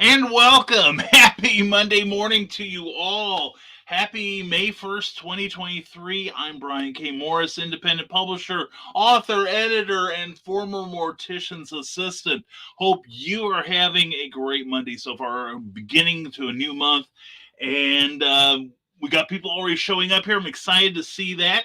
And welcome. Happy Monday morning to you all. Happy May 1st, 2023. I'm Brian K. Morris, independent publisher, author, editor, and former mortician's assistant. Hope you are having a great Monday so far, beginning to a new month. And we got people already showing up here. I'm excited to see that.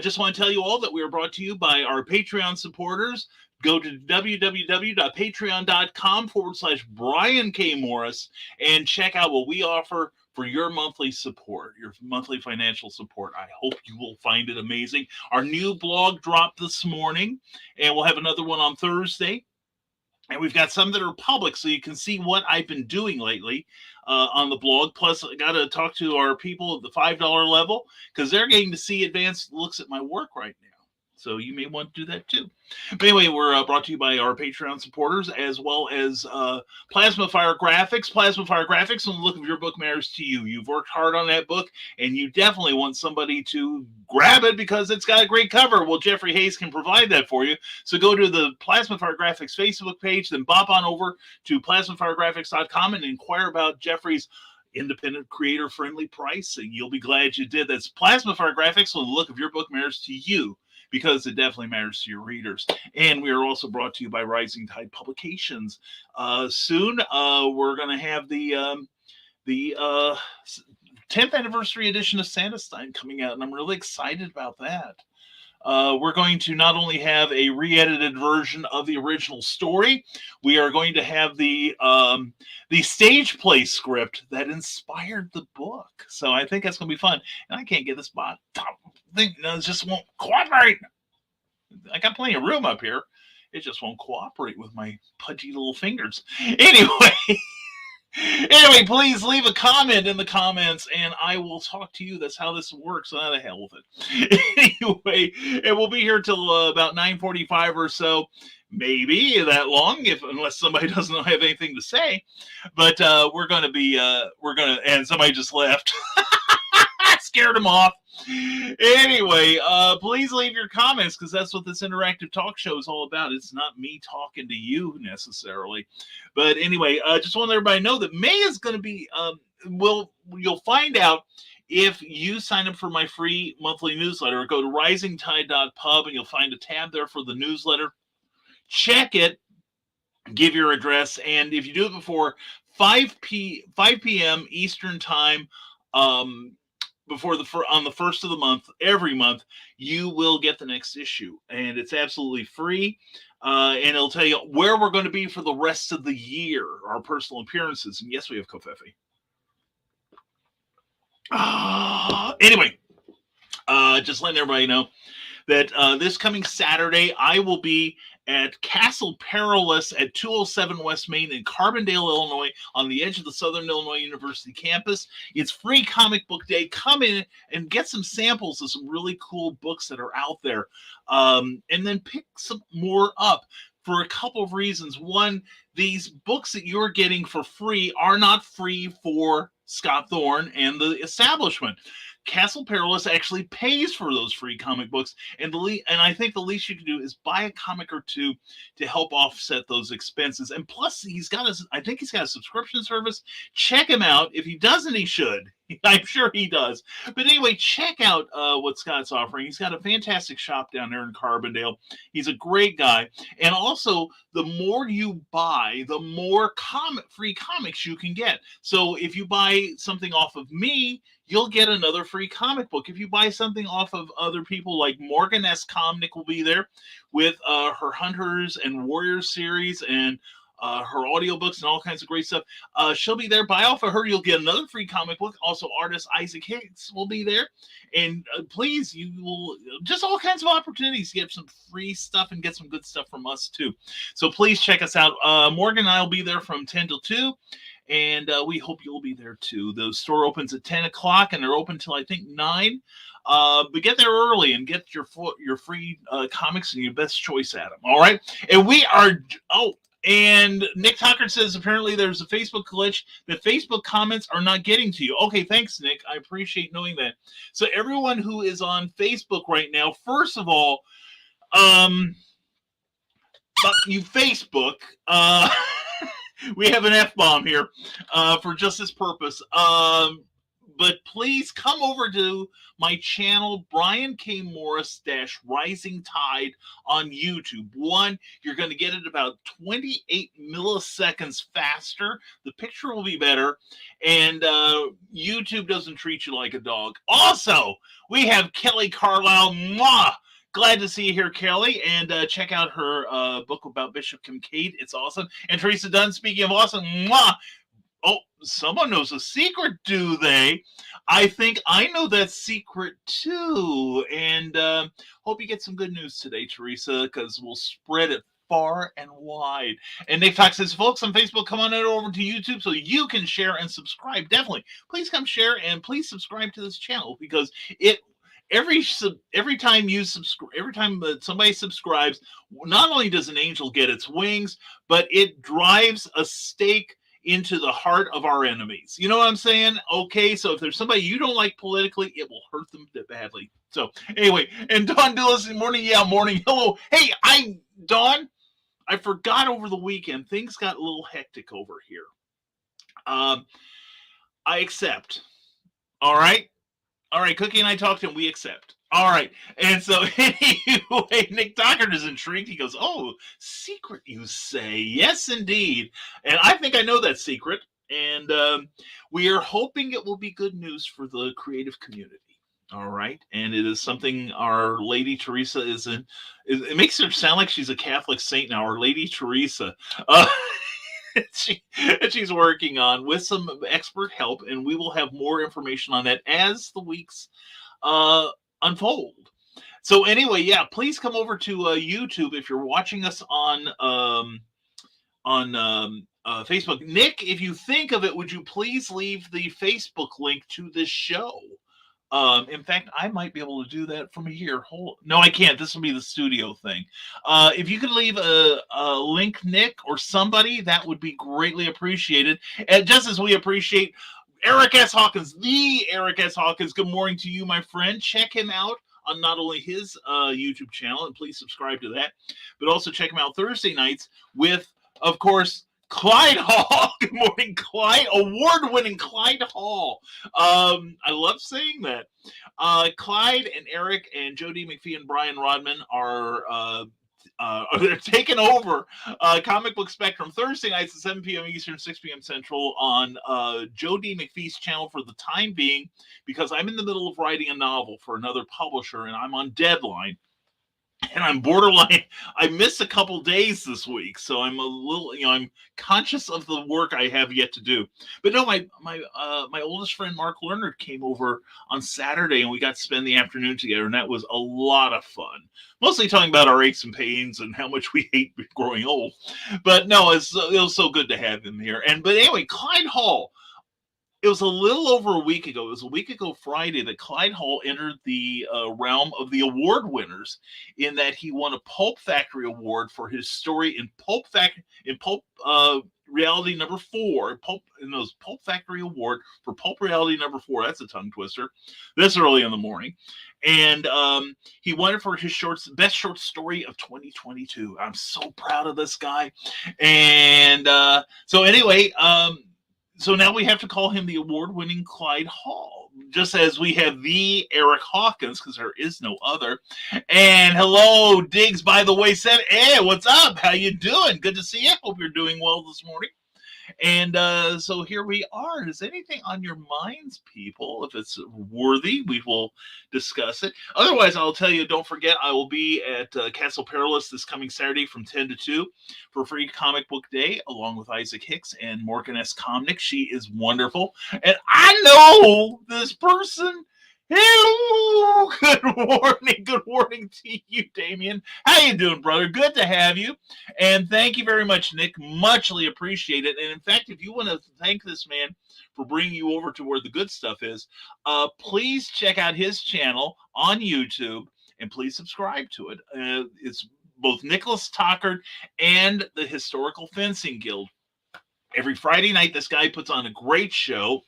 Just want to tell you all that we are brought to you by our Patreon supporters. Go to www.patreon.com/Brian K. Morris and check out what we offer for your monthly support, your monthly financial support. I hope you will find it amazing. Our new blog dropped this morning, and we'll have another one on Thursday. And we've got some that are public, so you can see what I've been doing lately on the blog. Plus, I got to talk to our people at the $5 level because they're getting to see advanced looks at my work right now. So you may want to do that too. But anyway, we're brought to you by our Patreon supporters as well as Plasma Fire Graphics. Plasma Fire Graphics, when the look of your book matters to you. You've worked hard on that book, and you definitely want somebody to grab it because it's got a great cover. Well, Jeffrey Hayes can provide that for you. So go to the Plasma Fire Graphics Facebook page, then bop on over to plasmafiregraphics.com and inquire about Jeffrey's independent creator-friendly pricing. You'll be glad you did. That's Plasma Fire Graphics, when the look of your book matters to you, because it definitely matters to your readers. And we are also brought to you by Rising Tide Publications. Soon, we're going to have the 10th anniversary edition of Santastein coming out, and I'm really excited about that. We're going to not only have a re-edited version of the original story, we are going to have the stage play script that inspired the book. So I think that's going to be fun. And I can't get this thing, it just won't cooperate. I got plenty of room up here. It just won't cooperate with my pudgy little fingers. Anyway, please leave a comment in the comments and I will talk to you. That's how this works. So, the hell with it. Anyway, and we'll be here till about 9:45 or so. Maybe that long, unless somebody doesn't have anything to say. But we're going to, and somebody just left. Scared him off. Anyway, please leave your comments because that's what this interactive talk show is all about. It's not me talking to you necessarily. But anyway, just want to let everybody know that May is going to be, you'll find out if you sign up for my free monthly newsletter. Go to risingtide.pub and you'll find a tab there for the newsletter. Check it, give your address, and if you do it before 5 p.m. Eastern time, on the first of the month, every month, you will get the next issue, and it's absolutely free. And it'll tell you where we're going to be for the rest of the year, our personal appearances, and yes, we have Kofefe. Anyway, just letting everybody know that this coming Saturday, I will be at Castle Perilous at 207 West Main in Carbondale, Illinois, on the edge of the Southern Illinois University campus. It's free comic book day. Come in and get some samples of some really cool books that are out there, and then pick some more up for a couple of reasons. One, these books that you're getting for free are not free for Scott Thorne and the establishment. Castle Perilous actually pays for those free comic books, and I think the least you can do is buy a comic or two to help offset those expenses. And plus, I think he's got a subscription service. Check him out. If he doesn't, he should. I'm sure he does. But anyway, check out what Scott's offering. He's got a fantastic shop down there in Carbondale. He's a great guy. And also, the more you buy, the more free comics you can get. So if you buy something off of me, you'll get another free comic book. If you buy something off of other people, like Morgan S. Comnick will be there with her Hunters and Warriors series and her audiobooks and all kinds of great stuff. She'll be there. Buy off of her, you'll get another free comic book. Also, artist Isaac Hicks will be there. And please, you will just all kinds of opportunities to get some free stuff and get some good stuff from us too. So please check us out. Morgan and I will be there from 10 till 2. And we hope you'll be there too. The store opens at 10 o'clock and they're open till I think 9. But get there early and get your free comics and your best choice at them. All right. And we are. And Nick Tucker says apparently there's a Facebook glitch that Facebook comments are not getting to you. Okay, thanks, Nick. I appreciate knowing that. So everyone who is on Facebook right now, first of all, you Facebook. we have an F-bomb here for just this purpose. But please come over to my channel, Brian K. Morris Rising Tide on YouTube. One, you're going to get it about 28 milliseconds faster. The picture will be better. And YouTube doesn't treat you like a dog. Also, we have Kelly Carlisle. Mwah! Glad to see you here, Kelly, and check out her book about Bishop Kincaid. It's awesome. And Teresa Dunn, speaking of awesome, mwah! Oh, someone knows a secret, do they? I think I know that secret too. And hope you get some good news today, Teresa, because we'll spread it far and wide. And Nick Fox says, folks on Facebook, come on over to YouTube so you can share and subscribe. Definitely. Please come share and please subscribe to this channel because it every time you subscribe, every time somebody subscribes, not only does an angel get its wings, but it drives a stake into the heart of our enemies. You know what I'm saying? Okay, so if there's somebody you don't like politically, it will hurt them badly. So anyway, and Dawn Dillis, morning, yeah, morning, hello. Hey, Dawn, I forgot over the weekend, things got a little hectic over here. I accept. All right, Cookie and I talked to him. We accept. All right. And so anyway, Nick Dockert is intrigued. He goes, oh, secret, you say? Yes, indeed. And I think I know that secret. And we are hoping it will be good news for the creative community. All right. And it is something Our Lady Teresa is in. It makes her sound like she's a Catholic saint now. Our Lady Teresa. She's working on with some expert help, and we will have more information on that as the weeks unfold. So anyway, yeah, please come over to YouTube if you're watching us on Facebook. Nick, if you think of it, would you please leave the Facebook link to this show? In fact, I might be able to do that from here. No, I can't. This will be the studio thing. If you could leave a link, Nick, or somebody, that would be greatly appreciated. And just as we appreciate Eric S. Hawkins, the Eric S. Hawkins, good morning to you, my friend. Check him out on not only his YouTube channel, and please subscribe to that, but also check him out Thursday nights with, of course, Clyde Hall. Good morning, Clyde. Award-winning Clyde Hall. I love saying that. Clyde and Eric and Jody McPhee and Brian Rodman are they're taking over Comic Book Spectrum Thursday nights at 7 p.m. Eastern, 6 p.m. Central on Jody McPhee's channel for the time being, because I'm in the middle of writing a novel for another publisher and I'm on deadline. And I'm borderline. I missed a couple days this week, so I'm a little, I'm conscious of the work I have yet to do. But no, my oldest friend Mark Lerner came over on Saturday, and we got to spend the afternoon together, and that was a lot of fun. Mostly talking about our aches and pains and how much we hate growing old. But no, it was so good to have him here. But anyway, Clyde Hall. It was a little over a week ago. It was a week ago Friday that Clyde Hall entered the realm of the award winners, in that he won a Pulp Factory Award for his story in Pulp Reality number 4. Pulp Factory Award for Pulp Reality number 4. That's a tongue twister. This early in the morning. And he won it for his best short story of 2022. I'm so proud of this guy. And so anyway, so now we have to call him the award-winning Clyde Hall, just as we have the Eric Hawkins, because there is no other. And hello, Diggs, by the way, said, hey, what's up? How you doing? Good to see you. Hope you're doing well this morning. And so here we are. Is anything on your minds, people? If it's worthy, we will discuss it. Otherwise, I'll tell you, don't forget, I will be at Castle Perilous this coming Saturday from 10 to 2 for Free Comic Book Day, along with Isaac Hicks and Morgan S. Comnick. She is wonderful. And I know this person. Hello, good morning to you, Damien. How you doing, brother? Good to have you, and thank you very much, Nick. Muchly appreciated. And in fact, if you want to thank this man for bringing you over to where the good stuff is, please check out his channel on YouTube, and please subscribe to it. It's both Nicholas Tockert and the Historical Fencing Guild. Every Friday night, this guy puts on a great show.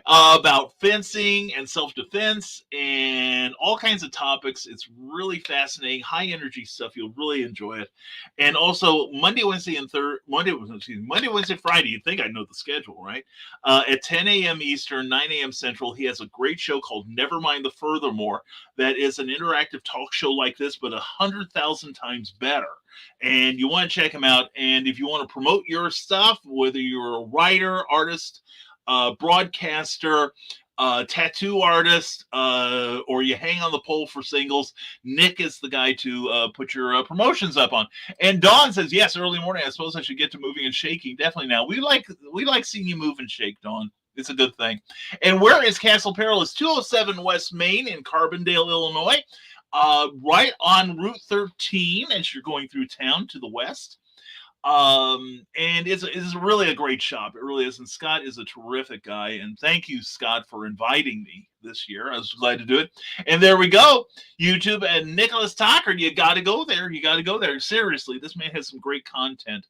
about fencing and self-defense and all kinds of topics. It's really fascinating, high energy stuff. You'll really enjoy it. And also Monday, Wednesday, and Monday, Wednesday, Friday. You'd think I know the schedule, right? At 10 a.m. Eastern, 9 a.m. Central, he has a great show called Never Mind the Furthermore. That is an interactive talk show like this, but 100,000 times better. And you want to check him out. And if you want to promote your stuff, whether you're a writer, artist, broadcaster, tattoo artist, or you hang on the pole for singles, Nick is the guy to put your promotions up on. And Dawn says, yes, early morning. I suppose I should get to moving and shaking. Definitely now. We like seeing you move and shake, Dawn. It's a good thing. And where is Castle Perilous? 207 West Main in Carbondale, Illinois. Right on Route 13 as you're going through town to the west. And it's really a great shop. It really is. And Scott is a terrific guy. And thank you, Scott, for inviting me this year. I was glad to do it. And there we go. YouTube and Nicholas Tucker. You got to go there. You got to go there. Seriously, this man has some great content.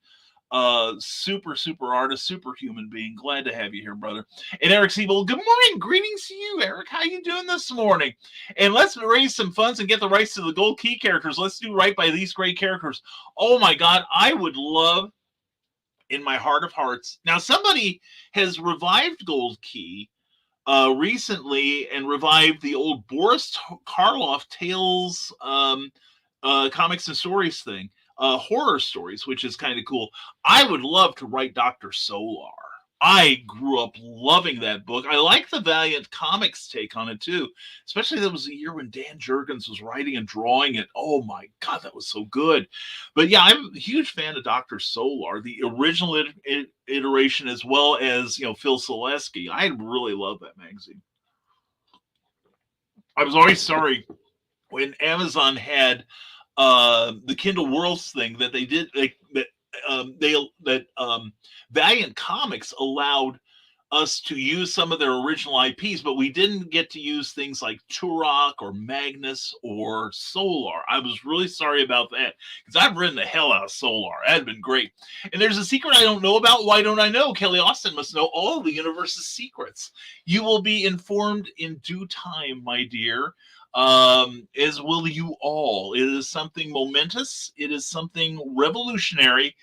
Super artist, super human being. Glad to have you here, brother. And Eric Siebel, good morning. Greetings to you, Eric. How you doing this morning? And let's raise some funds and get the rights to the gold key characters. Let's do right by these great characters. Oh my God, I would love, in my heart of hearts. Now, somebody has revived Gold Key recently and revived the old Boris Karloff Tales comics and stories thing. Horror stories, which is kind of cool. I would love to write Dr. Solar. I grew up loving that book. I like the Valiant Comics take on it too, especially that was a year when Dan Jurgens was writing and drawing it. Oh my God, that was so good. But yeah, I'm a huge fan of Dr. Solar, the original iteration, as well as, Phil Selesky. I really love that magazine. I was always sorry when Amazon had the Kindle Worlds thing that they did, Valiant Comics allowed us to use some of their original IPs, but we didn't get to use things like Turok or Magnus or Solar. I was really sorry about that because I've written the hell out of Solar. That had been great. And there's a secret I don't know about. Why don't I know? Kelly Austin must know all the universe's secrets. You will be informed in due time, my dear. As will you all. It is something momentous. It is something revolutionary,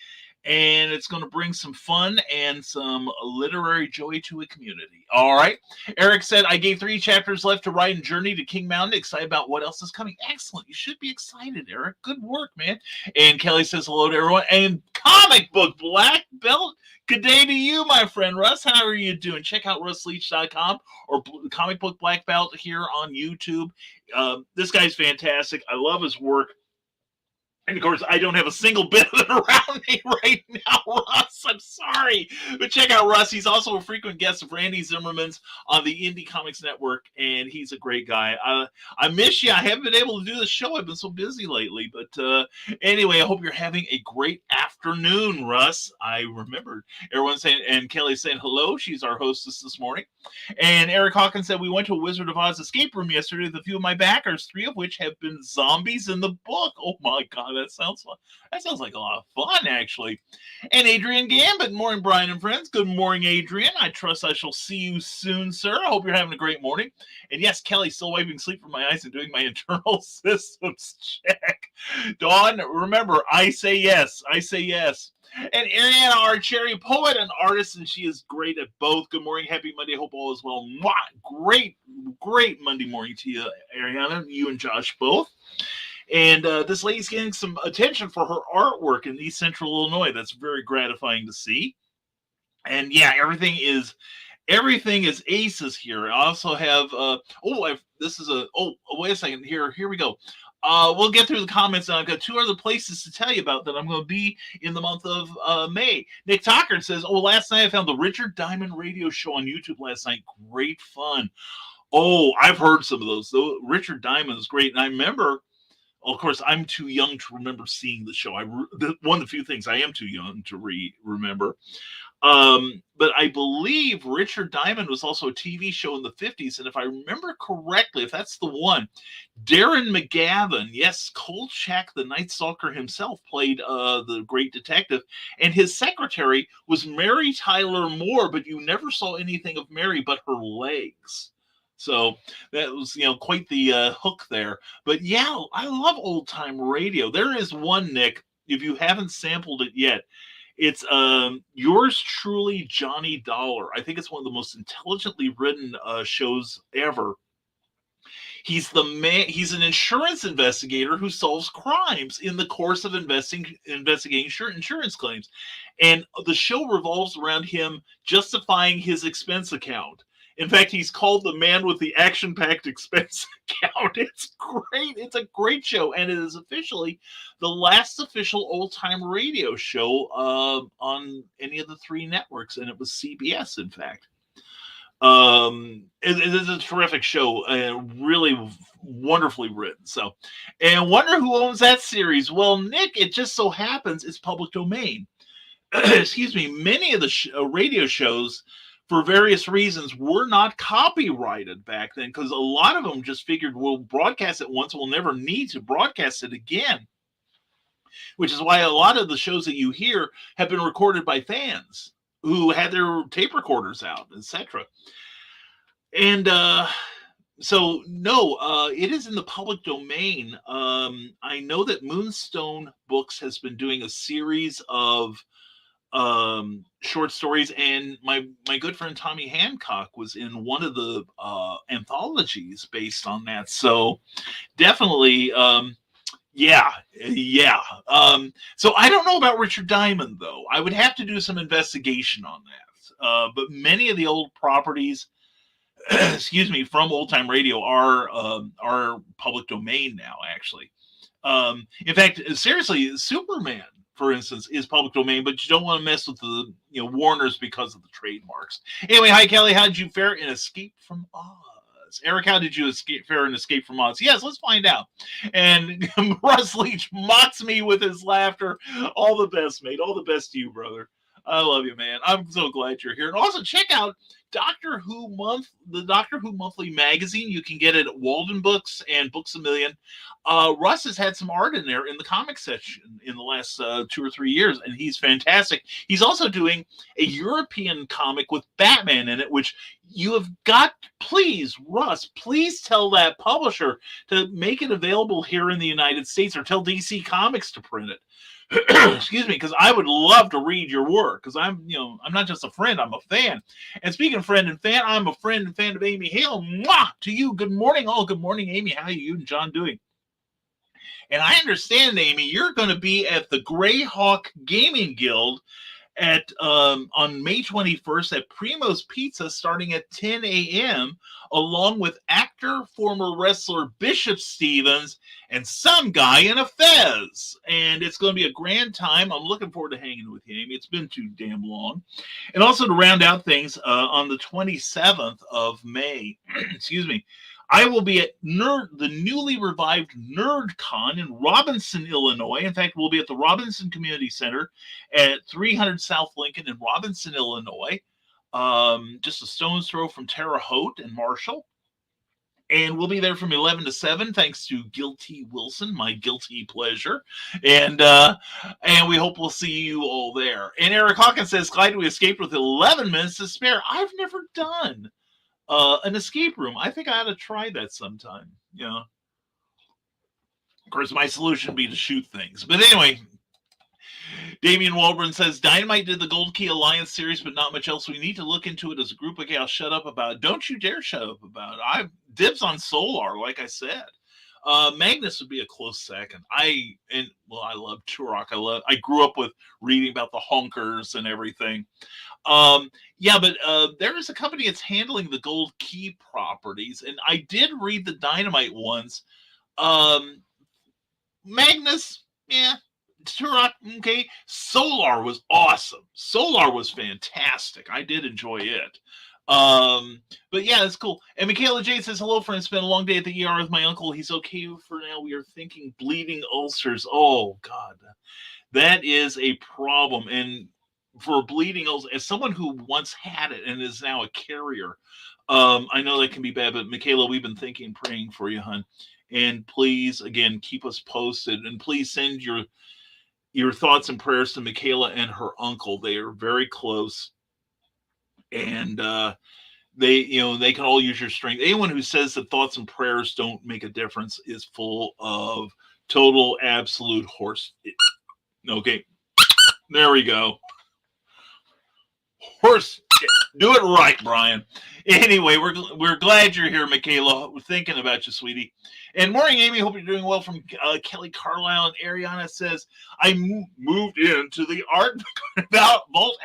and it's going to bring some fun and some literary joy to a community. All right. Eric said, I gave 3 chapters left to write and journey to King Mountain. Excited about what else is coming. Excellent. You should be excited, Eric. Good work, man. And Kelly says hello to everyone. And Comic Book Black Belt. Good day to you, my friend Russ. How are you doing? Check out russleach.com or Comic Book Black Belt here on YouTube. This guy's fantastic. I love his work. And of course, I don't have a single bit of it around me right now, Russ. I'm sorry. But check out Russ. He's also a frequent guest of Randy Zimmerman's on the Indie Comics Network, and he's a great guy. I miss you. I haven't been able to do the show. I've been so busy lately. But anyway, I hope you're having a great afternoon, Russ. I remembered everyone saying, and Kelly saying hello. She's our hostess this morning. And Eric Hawkins said, we went to a Wizard of Oz escape room yesterday with a few of my backers, 3 of which have been zombies in the book. Oh, my God. That sounds like a lot of fun, actually. And Adrian Gambit, morning, Brian and friends. Good morning, Adrian. I trust I shall see you soon, sir. I hope you're having a great morning. And yes, Kelly, still wiping sleep from my eyes and doing my internal systems check. Dawn, remember, I say yes. I say yes. And Ariana, our cherry poet and artist, and she is great at both. Good morning, happy Monday. Hope all is well. Mwah! Great Monday morning to you, Ariana. You and Josh both. And this lady's getting some attention for her artwork in East Central Illinois. That's very gratifying to see. And yeah, everything is aces here. I also have wait a second. Here we go. We'll get through the comments. I've got 2 other places to tell you about that I'm going to be in the month of May. Nick Tucker says, last night I found the Richard Diamond radio show on YouTube last night. Great fun. Oh, I've heard some of those. Though Richard Diamond is great. And I remember, of course, I'm too young to remember seeing the show. One of the few things I am too young to remember. But I believe Richard Diamond was also a TV show in the 50s. And if I remember correctly, if that's the one, Darren McGavin, yes, Kolchak, the Night Stalker himself, played the great detective. And his secretary was Mary Tyler Moore, but you never saw anything of Mary but her legs. So that was, quite the hook there. But yeah, I love old time radio. There is one, Nick, if you haven't sampled it yet, it's yours truly, Johnny Dollar. I think it's one of the most intelligently written shows ever. He's the man. He's an insurance investigator who solves crimes in the course of investigating insurance claims, and the show revolves around him justifying his expense account. In fact, he's called the man with the action-packed expense account. It's great. It's a great show, and it is officially the last official old-time radio show on any of the three networks, and it was CBS, in fact. It is a terrific show and really wonderfully written. So, and wonder who owns that series. Well, Nick, it just so happens it's public domain. Excuse me. Many of the radio shows, for various reasons, were not copyrighted back then because a lot of them just figured we'll broadcast it once, we'll never need to broadcast it again. Which is why a lot of the shows that you hear have been recorded by fans who had their tape recorders out, etc. And so, no, it is in the public domain. I know that Moonstone Books has been doing a series of short stories, and my good friend Tommy Hancock was in one of the anthologies based on that. So, definitely. Yeah. So I don't know about Richard Diamond, though. I would have to do some investigation on that. But many of the old properties, excuse me, from old time radio are public domain now. Actually, in fact, seriously, Superman, for instance, is public domain, but you don't want to mess with the Warners because of the trademarks. Anyway, hi Kelly, how did you fare in Escape from Oz? Eric, how did you fare in Escape from Oz? Yes, let's find out. And Russ Leach mocks me with his laughter. All the best, mate. All the best to you, brother. I love you, man. I'm so glad you're here. And also check out the Doctor Who Monthly magazine. You can get it at Walden Books and Books a Million. Russ has had some art in there in the comic section in the last 2 or 3 years, and he's fantastic. He's also doing a European comic with Batman in it, which you have got. Please, Russ, please tell that publisher to make it available here in the United States, or tell DC Comics to print it. Excuse me, because I would love to read your work, because I'm not just a friend, I'm a fan. And speaking of friend and fan, I'm a friend and fan of Amy Hale. Mwah! To you, good morning. Oh, good morning, Amy. How are you and John doing? And I understand, Amy, you're going to be at the Greyhawk Gaming Guild on May 21st at Primo's Pizza starting at 10 a.m. along with actor, former wrestler Bishop Stevens, and some guy in a fez. And it's going to be a grand time. I'm looking forward to hanging with you, Amy. It's been too damn long. And also to round out things, on the 27th of May, excuse me, I will be at the newly revived NerdCon in Robinson, Illinois. In fact, we'll be at the Robinson Community Center at 300 South Lincoln in Robinson, Illinois. Just a stone's throw from Terre Haute and Marshall. And we'll be there from 11 to 7, thanks to Guilty Wilson, my guilty pleasure. And we hope we'll see you all there. And Eric Hawkins says, glad we escaped with 11 minutes to spare. I've never done an escape room. I think I ought to try that sometime. Of course, my solution would be to shoot things. But anyway, Damian Walburn says, Dynamite did the Gold Key Alliance series, but not much else. We need to look into it as a group. Okay, I'll shut up about it. Don't you dare shut up about it. I dibs on Solar, like I said. Magnus would be a close second. I love Turok. I grew up with reading about the honkers and everything. But there is a company that's handling the Gold Key properties, and I did read the Dynamite ones. Magnus, yeah. Turok, okay. Solar was awesome. Solar was fantastic. I did enjoy it. But yeah, that's cool. And Michaela J says, hello, friends. It's been a long day at the ER with my uncle. He's okay for now. We are thinking bleeding ulcers. Oh, God. That is a problem. And for bleeding ulcers, as someone who once had it and is now a carrier, I know that can be bad, but Michaela, we've been thinking, praying for you, hon. And please, again, keep us posted, and please send your thoughts and prayers to Michaela and her uncle. They are very close, and they can all use your strength. Anyone who says that thoughts and prayers don't make a difference is full of total absolute horse. Okay, there we go. Horse. Do it right, Brian. Anyway, we're glad you're here, Michaela. We're thinking about you, sweetie. And morning, Amy. Hope you're doing well. From Kelly Carlisle, and Ariana says, I moved into the Vault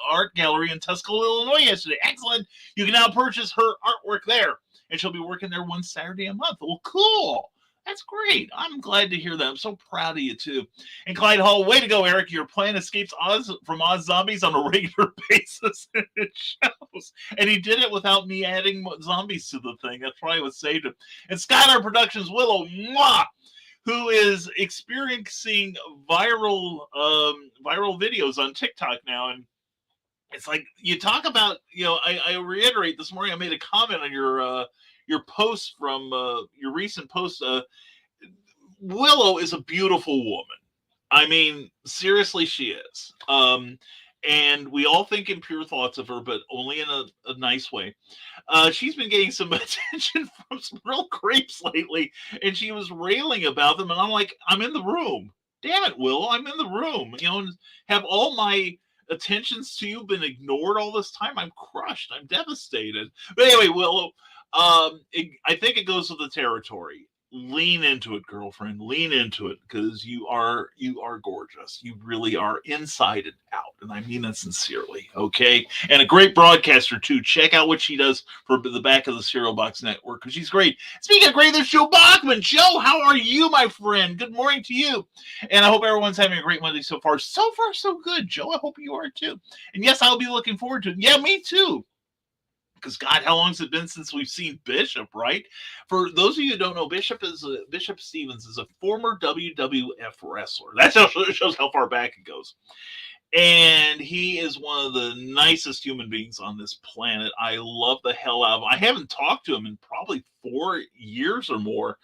Art Gallery in Tuscaloosa, Illinois yesterday. Excellent. You can now purchase her artwork there, and she'll be working there one Saturday a month. Well, cool. That's great. I'm glad to hear that. I'm so proud of you, too. And Clyde Hall, way to go, Eric. Your plan escapes from Oz zombies on a regular basis. It shows. And he did it without me adding zombies to the thing. That's why I was saved him. And Skylar Productions Willow, mwah, who is experiencing viral videos on TikTok now. And it's like, you talk about, I reiterate, this morning I made a comment on your post from your recent post. Willow is a beautiful woman. I mean, seriously, she is. And we all think in pure thoughts of her, but only in a nice way. She's been getting some attention from some real creeps lately, and she was railing about them. And I'm like, I'm in the room. Damn it, Willow, I'm in the room. And have all my attentions to you been ignored all this time? I'm crushed. I'm devastated. But anyway, Willow, I think it goes with the territory. Lean into it, girlfriend. Lean into it, because you are gorgeous. You really are, inside and out, and I mean that sincerely. Okay, and a great broadcaster too. Check out what she does for the back of the Cereal Box Network, because she's great. Speaking of great, there's Joe Bachman. Joe, how are you, my friend? Good morning to you, and I hope everyone's having a great Monday so far. So far, so good, Joe. I hope you are too. And yes, I'll be looking forward to it. Yeah, me too. Because God, how long has it been since we've seen Bishop, right? For those of you who don't know, Bishop Stevens is a former WWF wrestler. That shows how far back it goes. And he is one of the nicest human beings on this planet. I love the hell out of him. I haven't talked to him in probably 4 years or more.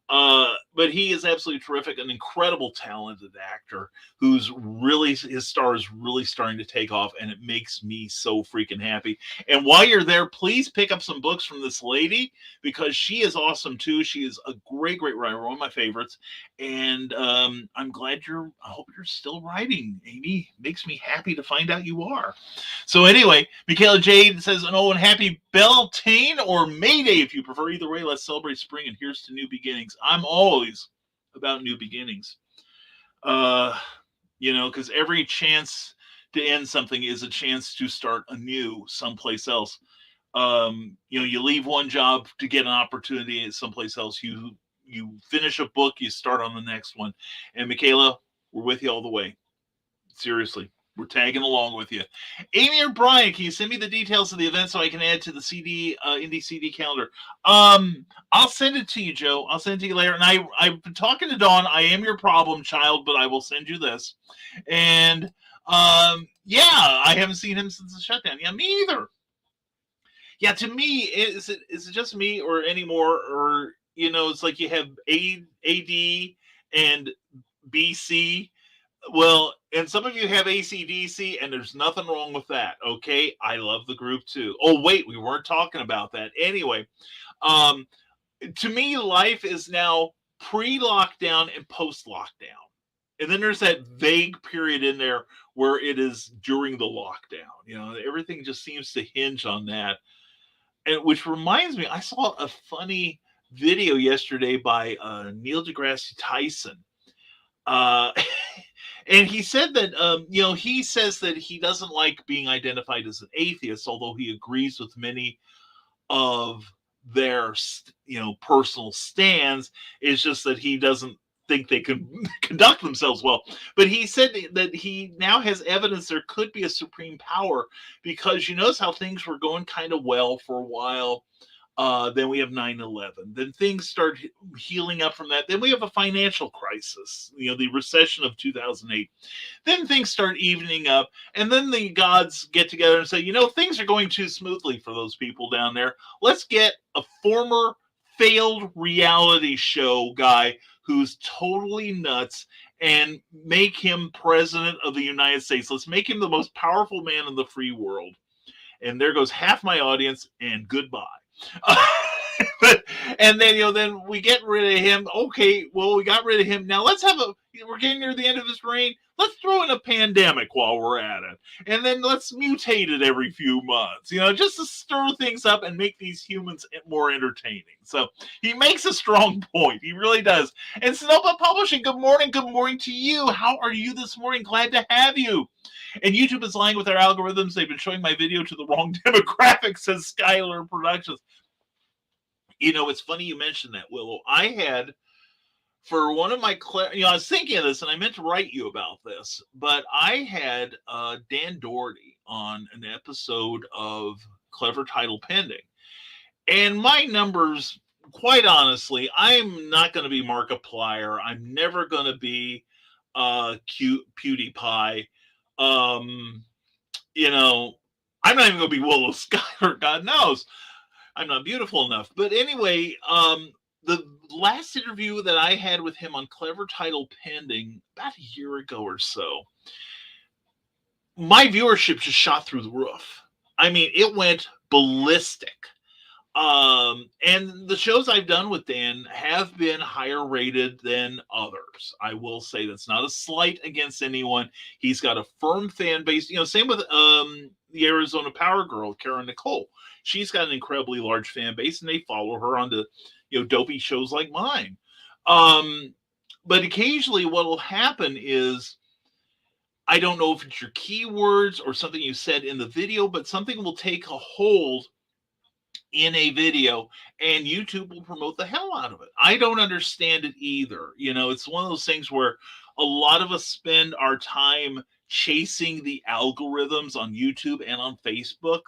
But he is absolutely terrific, an incredible talented actor who's really, his star is really starting to take off, and it makes me so freaking happy. And while you're there, please pick up some books from this lady, because she is awesome too. She is a great writer, one of my favorites. And I'm glad I hope you're still writing, Amy. Makes me happy to find out you are. So anyway, Michaela Jade says, and happy Beltane or May Day if you prefer. Either way, let's celebrate spring, and here's to new beginnings. I'm always about new beginnings. Because every chance to end something is a chance to start anew someplace else. You leave one job to get an opportunity at someplace else. You finish a book, you start on the next one. And Michaela, we're with you all the way. Seriously. We're tagging along with you. Amy or Brian, can you send me the details of the event so I can add to the indie CD calendar? I'll send it to you, Joe. I'll send it to you later. And I've been talking to Dawn. I am your problem child, but I will send you this. And I haven't seen him since the shutdown. Yeah, me either. Yeah, to me, is it just me or anymore? Or, it's like you have AD and BC. Well, and some of you have AC/DC, and there's nothing wrong with that. Okay, I love the group too. Oh wait, we weren't talking about that. Anyway, to me, life is now pre-lockdown and post-lockdown, and then there's that vague period in there where it is during the lockdown. Everything just seems to hinge on that. And which reminds me, I saw a funny video yesterday by Neil deGrasse Tyson. And he said that, he says that he doesn't like being identified as an atheist, although he agrees with many of their, personal stands. It's just that he doesn't think they can conduct themselves well. But he said that he now has evidence there could be a supreme power, because you notice how things were going kind of well for a while. Then we have 9/11. Then things start healing up from that. Then we have a financial crisis, the recession of 2008. Then things start evening up. And then the gods get together and say, things are going too smoothly for those people down there. Let's get a former failed reality show guy who's totally nuts and make him president of the United States. Let's make him the most powerful man in the free world. And there goes half my audience, and goodbye. And then then we get rid of him. Okay, well, we got rid of him. Now we're getting near the end of his reign. Let's throw in a pandemic while we're at it, and then let's mutate it every few months, just to stir things up and make these humans more entertaining. So he makes a strong point. He really does. And Snowball Publishing, good morning to you. How are you this morning? Glad to have you. And YouTube is lying with their algorithms. They've been showing my video to the wrong demographic, says Skylar Productions. It's funny you mentioned that, Willow. I had, for one of my, I was thinking of this, and I meant to write you about this, but I had Dan Doherty on an episode of Clever Title Pending. And my numbers, quite honestly, I'm not going to be Markiplier. I'm never going to be PewDiePie. I'm not even going to be Willow Skyler, God knows. I'm not beautiful enough. But anyway, the last interview that I had with him on Clever Title Pending about a year ago or so, my viewership just shot through the roof. I mean, it went ballistic. And the shows I've done with Dan have been higher rated than others. I will say that's not a slight against anyone. He's got a firm fan base. Same with the Arizona Power Girl, Karen Nicole. She's got an incredibly large fan base, and they follow her on the dopey shows like mine. But occasionally, what will happen is, I don't know if it's your keywords or something you said in the video, but something will take a hold in a video and YouTube will promote the hell out of it. I don't understand it either. It's one of those things where a lot of us spend our time chasing the algorithms on YouTube and on Facebook.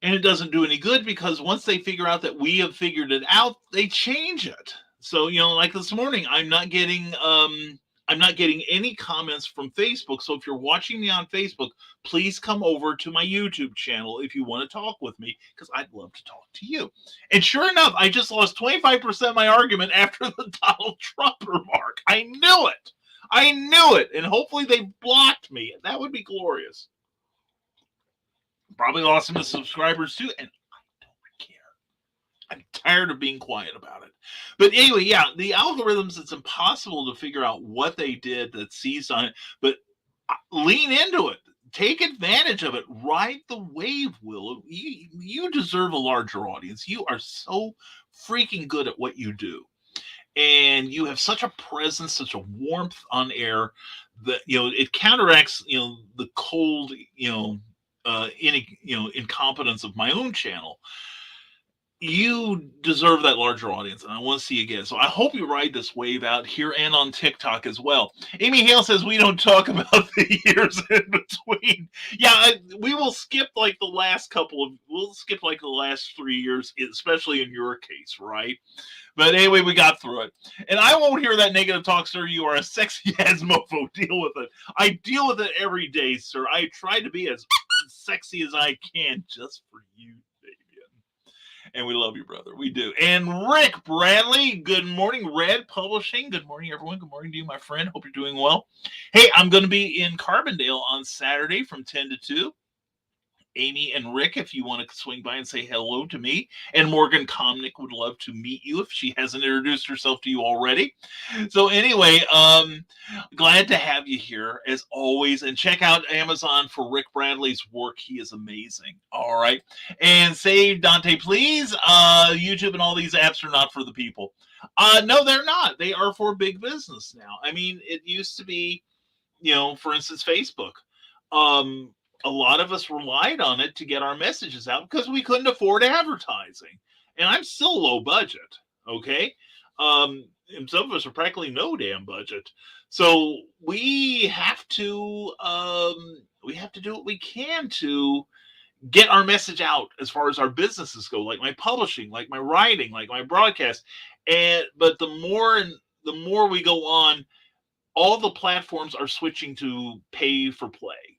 And it doesn't do any good, because once they figure out that we have figured it out, they change it. So, like this morning, I'm not getting any comments from Facebook. So if you're watching me on Facebook, please come over to my YouTube channel if you want to talk with me, because I'd love to talk to you. And sure enough, I just lost 25% of my argument after the Donald Trump remark. I knew it. And hopefully they blocked me. That would be glorious. Probably lost some subscribers too, and I don't care. I'm tired of being quiet about it. But anyway, yeah, the algorithms, it's impossible to figure out what they did that seized on it. But lean into it. Take advantage of it. Ride the wave, Willow. You deserve a larger audience. You are so freaking good at what you do. And you have such a presence, such a warmth on air that, it counteracts, the cold, incompetence of my own channel. You deserve that larger audience, and I want to see you again. So I hope you ride this wave out here and on TikTok as well. Amy Hale says we don't talk about the years in between. Yeah, we will skip like the last 3 years, especially in your case, right? But anyway, we got through it. And I won't hear that negative talk, sir. You are a sexy ass mofo. Deal with it. I deal with it every day, sir. I try to be as sexy as I can just for you, Fabian. And we love you, brother. We do. And Rick Bradley, good morning. Red Publishing, good morning, everyone. Good morning to you, my friend. Hope you're doing well. Hey, I'm going to be in Carbondale on Saturday from 10 to 2. Amy and Rick, if you want to swing by and say hello to me. And Morgan Komnick would love to meet you if she hasn't introduced herself to you already. So anyway, glad to have you here as always. And check out Amazon for Rick Bradley's work. He is amazing. All right. And save Dante, please. YouTube and all these apps are not for the people. No, they're not. They are for big business now. I mean, it used to be, for instance, Facebook. A lot of us relied on it to get our messages out because we couldn't afford advertising. And I'm still low budget, okay? And some of us are practically no damn budget. So we have to do what we can to get our message out as far as our businesses go, like my publishing, like my writing, like my broadcast. But the more we go on, all the platforms are switching to pay for play.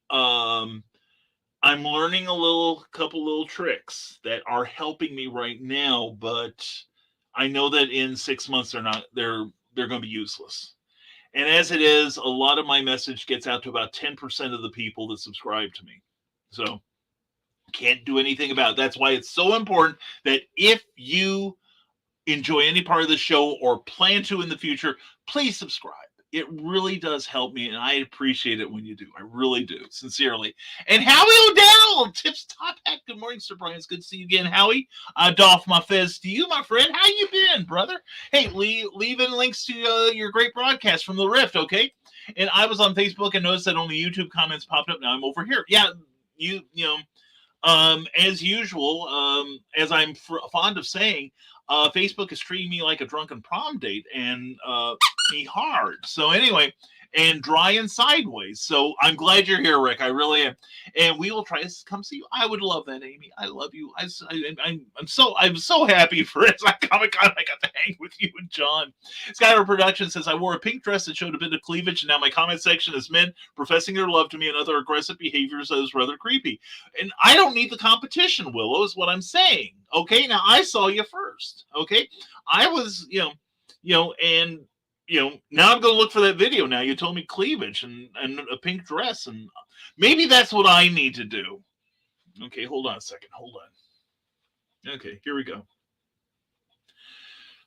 Um, I'm learning couple little tricks that are helping me right now, but I know that in 6 months they're going to be useless. And as it is, a lot of my message gets out to about 10% of the people that subscribe to me. So can't do anything about it. That's why it's so important that if you enjoy any part of the show or plan to in the future, please subscribe. It really does help me, and I appreciate it when you do. I really do, sincerely. And Howie O'Dowd, Tips Top Hat. Good morning, Sir Brian. It's good to see you again, Howie. I doff my fez to you, my friend. How you been, brother? Hey, leave in links to your great broadcast from the Rift, okay? And I was on Facebook and noticed that only YouTube comments popped up. Now I'm over here. Yeah, you know, as usual, as I'm fond of saying, Facebook is treating me like a drunken prom date and me hard. So anyway, and dry and sideways. So I'm glad you're here, Rick. I really am. And we will try to come see you. I would love that, Amy. I love you. I'm so happy for it. Like Comic-Con, I got to hang with you and John. Skyler Production says, I wore a pink dress that showed a bit of cleavage, and now my comment section is men professing their love to me and other aggressive behaviors that is rather creepy. And I don't need the competition, Willow, is what I'm saying. Okay, now I saw you first. Okay, I was, and now I'm going to look for that video. Now you told me cleavage and a pink dress, and maybe that's what I need to do. Okay, hold on a second. Hold on. Okay, here we go.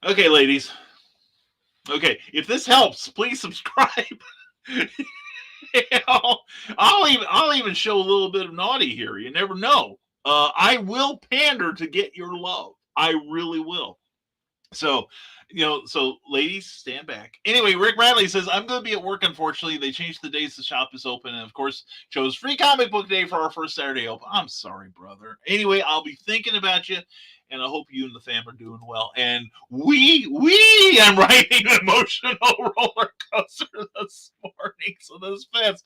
Okay, ladies. Okay, if this helps, please subscribe. I'll even show a little bit of naughty here. You never know. I will pander to get your love. I really will. So, so ladies, stand back. Anyway, Rick Bradley says, I'm going to be at work, unfortunately. They changed the days the shop is open, and of course, chose Free Comic Book Day for our first Saturday open. I'm sorry, brother. Anyway, I'll be thinking about you, and I hope you and the fam are doing well. And I'm riding an emotional roller coaster this morning, so those fans.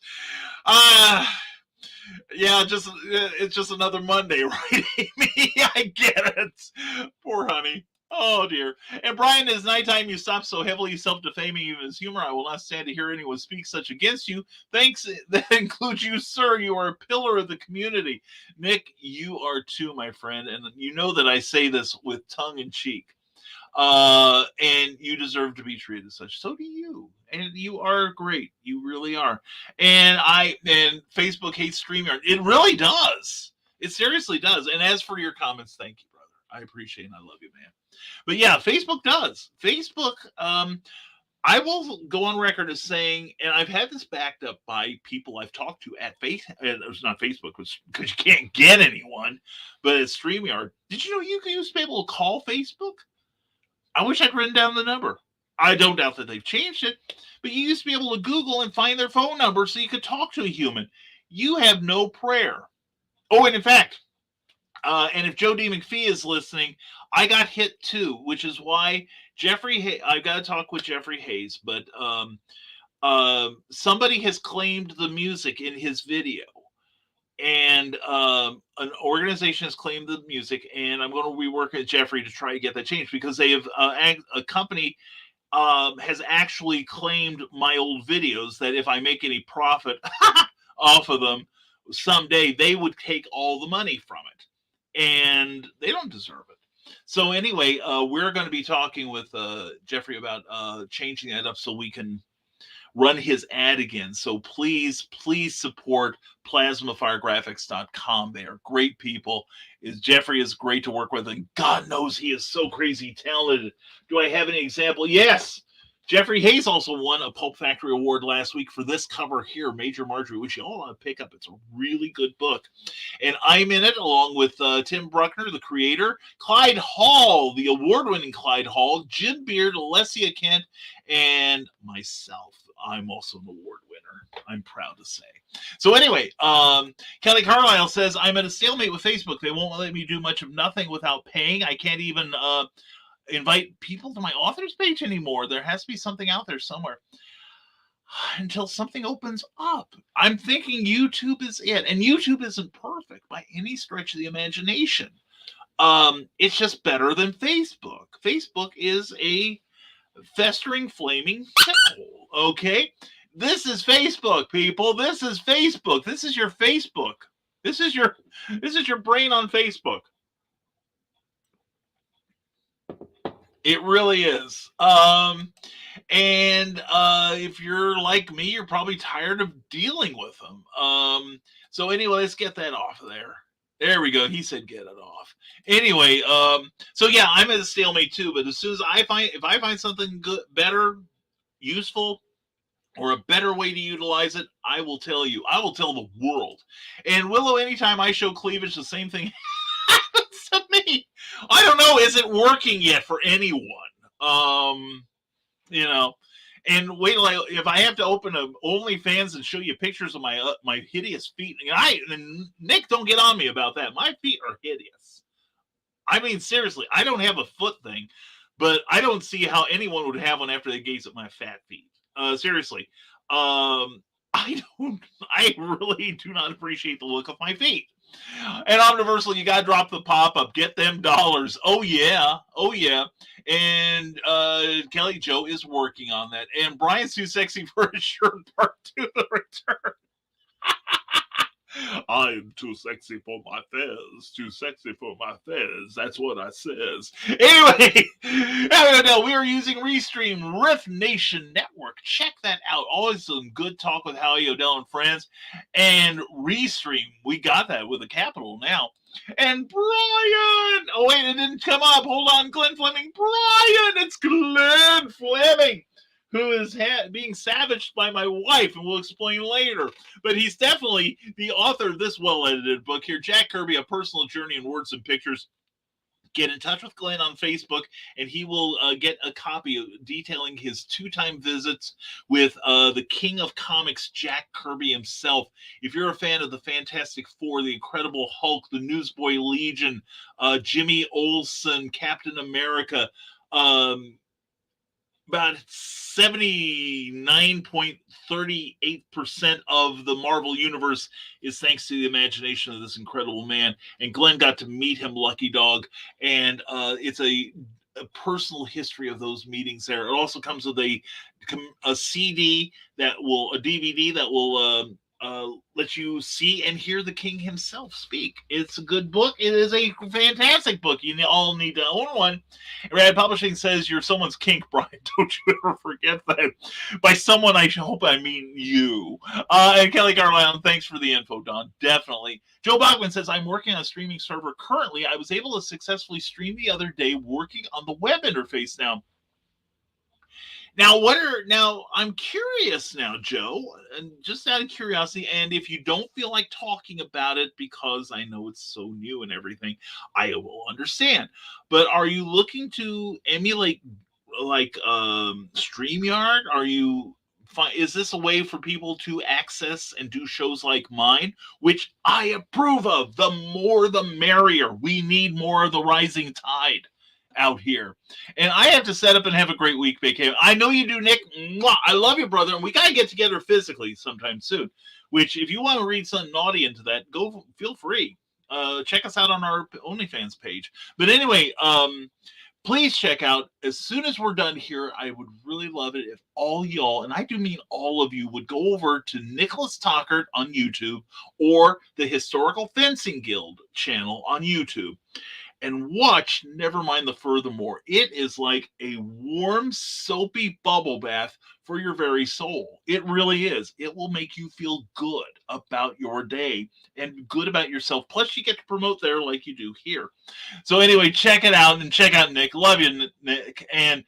Yeah, it's just another Monday, right, Amy? I get it. Poor honey. Oh, dear. And Brian, it's nighttime. You stop so heavily self-defaming even his humor. I will not stand to hear anyone speak such against you. Thanks. That includes you, sir. You are a pillar of the community. Nick, you are too, my friend. And you know that I say this with tongue in cheek. And you deserve to be treated as such. So do you. And you are great. You really are. And Facebook hates StreamYard. It really does. It seriously does. And as for your comments, thank you, brother. I appreciate and I love you, man. But yeah, Facebook does. Facebook, I will go on record as saying, and I've had this backed up by people I've talked to at it's not Facebook, because you can't get anyone, but at StreamYard. Did you know you used to be able to call Facebook? I wish I'd written down the number. I don't doubt that they've changed it, but you used to be able to Google and find their phone number so you could talk to a human. You have no prayer. Oh, and in fact, and if Joe D. McPhee is listening, I got hit too, which is why I've got to talk with Jeffrey Hayes, but somebody has claimed the music in his video. And an organization has claimed the music, and I'm going to rework with Jeffrey to try to get that changed, because they have a company has actually claimed my old videos that if I make any profit off of them someday, they would take all the money from it, and they don't deserve it. So anyway, we're going to be talking with Jeffrey about changing that up so we can run his ad again. So please support plasmafiregraphics.com. They are great people. Jeffrey is great to work with, and God knows he is so crazy talented. Do I have any example? Yes. Jeffrey Hayes also won a Pulp Factory Award last week for this cover here, Major Marjorie, which you all want to pick up. It's a really good book. And I'm in it along with Tim Bruckner, the creator, Clyde Hall, the award-winning Clyde Hall, Jim Beard, Alessia Kent, and myself. I'm also an award winner, I'm proud to say. So anyway, Kelly Carlisle says, I'm at a stalemate with Facebook. They won't let me do much of nothing without paying. I can't even invite people to my authors page anymore. There has to be something out there somewhere. until something opens up. I'm thinking YouTube is it, and YouTube isn't perfect by any stretch of the imagination. It's just better than Facebook. Facebook is a festering, flaming shithole. Okay, this is Facebook, people. This is Facebook. This is your Facebook. This is your brain on Facebook. It really is. And if you're like me, you're probably tired of dealing with them. So anyway, let's get that off of there. There we go. He said get it off. Anyway, so yeah, I'm at a stalemate too. But as soon as if I find something good, better, useful, or a better way to utilize it, I will tell you. I will tell the world. And Willow, anytime I show cleavage, the same thing happens to me. I don't know. Is it working yet for anyone? You know, and wait till if I have to open a OnlyFans and show you pictures of my hideous feet. And Nick, don't get on me about that. My feet are hideous. I mean, seriously, I don't have a foot thing, but I don't see how anyone would have one after they gaze at my fat feet. Seriously, I really do not appreciate the look of my feet. And Omniversal, you gotta drop the pop-up. Get them dollars. Oh yeah. And Kelly Joe is working on that. And Brian's too sexy for his shirt, part 2 of the return. I am too sexy for my fez. Too sexy for my fez. That's what I says. Anyway, we are using Restream, Riff Nation Network. Check that out. Always some good talk with Howie O'Dell and friends. And Restream, we got that with a capital now. And Brian! Oh, wait, it didn't come up. Hold on, Glenn Fleming. Brian! It's Glenn Fleming, who is being savaged by my wife, and we'll explain later. But he's definitely the author of this well-edited book here, Jack Kirby, A Personal Journey in Words and Pictures. Get in touch with Glenn on Facebook, and he will get a copy detailing his 2-time visits with the King of Comics, Jack Kirby himself. If you're a fan of the Fantastic Four, the Incredible Hulk, the Newsboy Legion, Jimmy Olsen, Captain America, about 79.38% of the Marvel Universe is thanks to the imagination of this incredible man. And Glenn got to meet him, lucky dog. And it's a personal history of those meetings there. It also comes with a DVD a DVD that will let you see and hear the king himself speak. It's a good book. It is a fantastic book. You all need to own one. Rad Publishing says you're someone's kink, Brian. Don't you ever forget that. By someone, I hope I mean you. And Kelly Carlisle, thanks for the info, Don. Definitely. Joe Bachman says, I'm working on a streaming server currently. I was able to successfully stream the other day working on the web interface now. Now, I'm curious now, Joe, and just out of curiosity, and if you don't feel like talking about it because I know it's so new and everything, I will understand. But are you looking to emulate like StreamYard? Is this a way for people to access and do shows like mine, which I approve of? The more the merrier. We need more of the rising tide out here. And I have to set up and have a great week vacation. I know you do, Nick. Mwah! I love you, brother. And we got to get together physically sometime soon, which if you want to read something naughty into that, feel free. Check us out on our OnlyFans page. But anyway, please check out, as soon as we're done here, I would really love it if all y'all, and I do mean all of you, would go over to Nicholas Tockert on YouTube or the Historical Fencing Guild channel on YouTube and watch Never Mind the Furthermore. It is like a warm, soapy bubble bath for your very soul. It really is. It will make you feel good about your day and good about yourself. Plus, you get to promote there like you do here. So anyway, check it out, and check out Nick. Love you, Nick. And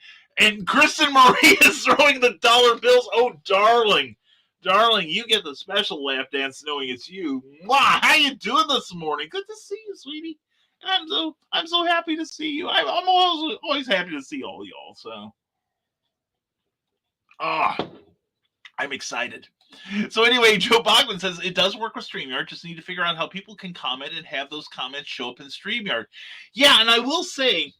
Kristen Marie is throwing the dollar bills. Oh, darling. Darling, you get the special laugh dance knowing it's you. Mwah, how you doing this morning? Good to see you, sweetie. I'm so happy to see you. I'm always happy to see all y'all. So, I'm excited. So anyway, Joe Bogman says it does work with StreamYard. Just need to figure out how people can comment and have those comments show up in StreamYard. Yeah, and I will say,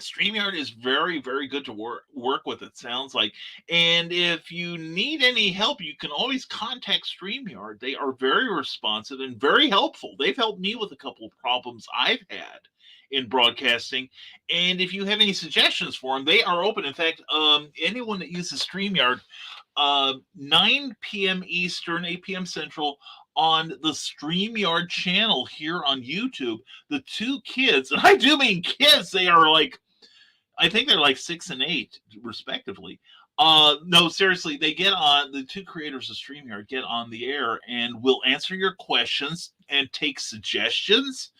StreamYard is very, very good to work with, it sounds like. And if you need any help, you can always contact StreamYard. They are very responsive and very helpful. They've helped me with a couple of problems I've had in broadcasting. And if you have any suggestions for them, they are open. In fact, anyone that uses StreamYard, 9 p.m. Eastern, 8 p.m. Central, on the StreamYard channel here on YouTube, the two kids, and I do mean kids, they are like, I think they're like 6 and 8, respectively. No, seriously, they get on, the two creators of StreamYard get on the air and will answer your questions and take suggestions,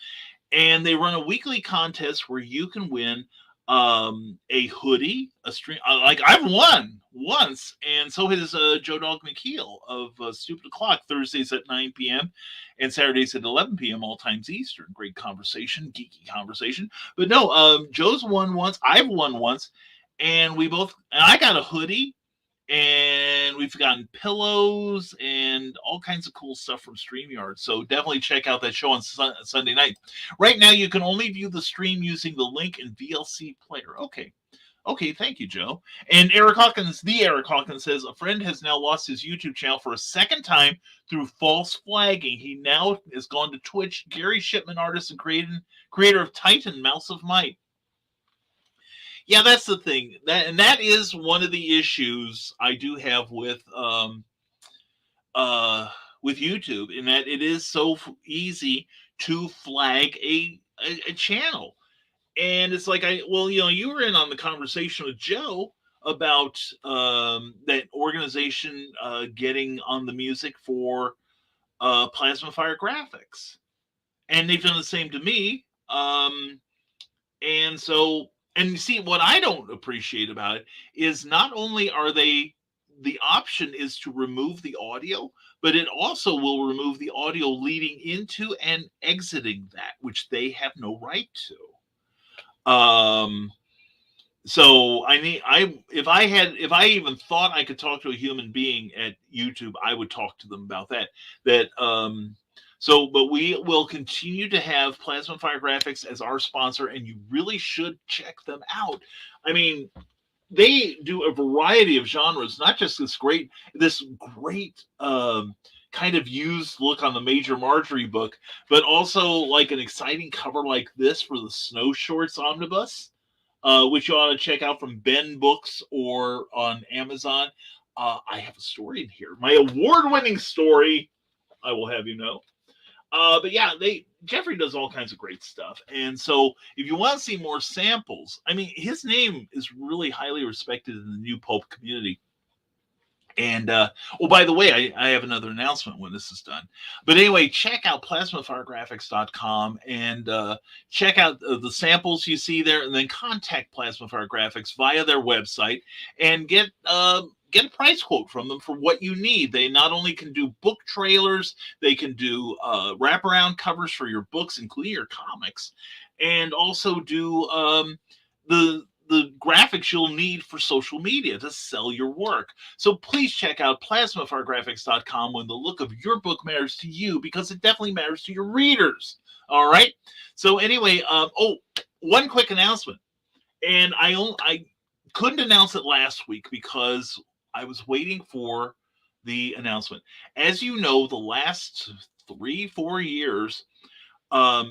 and they run a weekly contest where you can win a hoodie, a stream. Like I've won once, and so has Joe Dog McKeel of Stupid O'clock, Thursdays at 9 p.m. and Saturdays at 11 p.m. all times Eastern. Great conversation, geeky conversation. But no, Joe's won once. I've won once, and we both. And I got a hoodie, and we've gotten pillows and all kinds of cool stuff from StreamYard. So definitely check out that show on Sunday night. Right now, you can only view the stream using the link in VLC Player. Okay. Okay, thank you, Joe. And Eric Hawkins says a friend has now lost his YouTube channel for a second time through false flagging. He now has gone to Twitch. Gary Shipman, artist and creator of Titan, Mouse of Might. Yeah, that's the thing. That is one of the issues I do have uh with YouTube, in that it is so easy to flag a channel. And it's like, you were in on the conversation with Joe about that organization getting on the music for Plasma Fire Graphics, and they've done the same to me. And so, and you see, what I don't appreciate about it is not only are they, the option is to remove the audio, but it also will remove the audio leading into and exiting that, which they have no right to. So if I even thought I could talk to a human being at YouTube, I would talk to them about but we will continue to have Plasma Fire Graphics as our sponsor, and you really should check them out. I mean, they do a variety of genres, not just this great kind of used look on the Major Marjorie book, but also like an exciting cover like this for the Snow Shorts Omnibus, which you ought to check out from Ben Books or on Amazon. I have a story in here, my award-winning story, I will have you know. But yeah, Jeffrey does all kinds of great stuff, and so if you want to see more samples, I mean, his name is really highly respected in the new pulp community. And by the way, I have another announcement when this is done. But anyway, check out plasmafiregraphics.com and check out the samples you see there, and then contact Plasma Fire Graphics via their website and get a price quote from them for what you need. They not only can do book trailers, they can do wraparound covers for your books, including your comics, and also do the graphics you'll need for social media to sell your work. So please check out plasmafiregraphics.com when the look of your book matters to you, because it definitely matters to your readers. All right. So anyway, one quick announcement, and I couldn't announce it last week because I was waiting for the announcement. As you know, the last 3-4 years,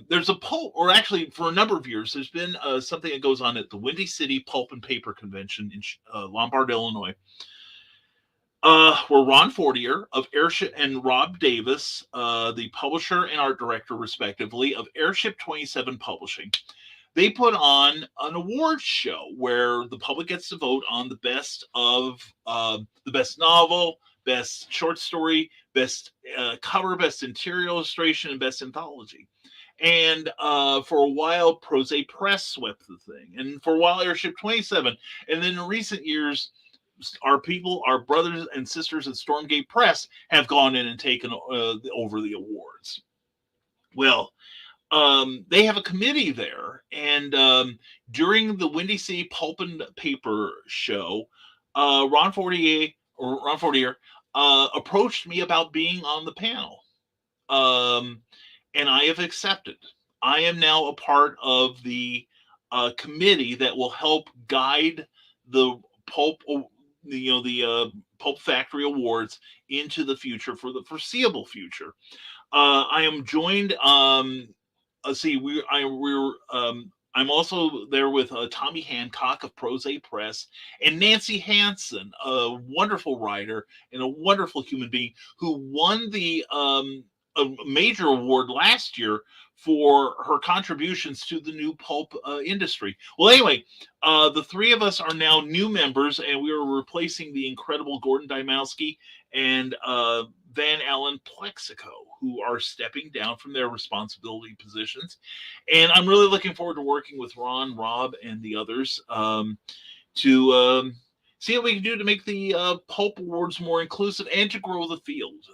there's a pulp, or actually for a number of years, there's been something that goes on at the Windy City Pulp and Paper Convention in Lombard, Illinois, where Ron Fortier of Airship and Rob Davis, the publisher and art director, respectively, of Airship 27 Publishing, they put on an awards show where the public gets to vote on the best novel, best short story, best cover, best interior illustration, and best anthology. And for a while, Prose Press swept the thing, and for a while, Airship 27. And then in recent years, our brothers and sisters at Stormgate Press have gone in and taken over the awards. Well, they have a committee there, and during the Windy City Pulp and Paper show, Ron Fortier approached me about being on the panel. And I have accepted. I am now a part of the committee that will help guide the pulp, Pulp Factory Awards into the future for the foreseeable future. I am joined. Let's see. I'm also there with Tommy Hancock of Prose Press and Nancy Hansen, a wonderful writer and a wonderful human being who won the a major award last year for her contributions to the new pulp industry. Well, anyway, the three of us are now new members, and we are replacing the incredible Gordon Dymowski and Van Allen Plexico, who are stepping down from their responsibility positions. And I'm really looking forward to working with Ron, Rob, and the others to see what we can do to make the pulp awards more inclusive and to grow the field.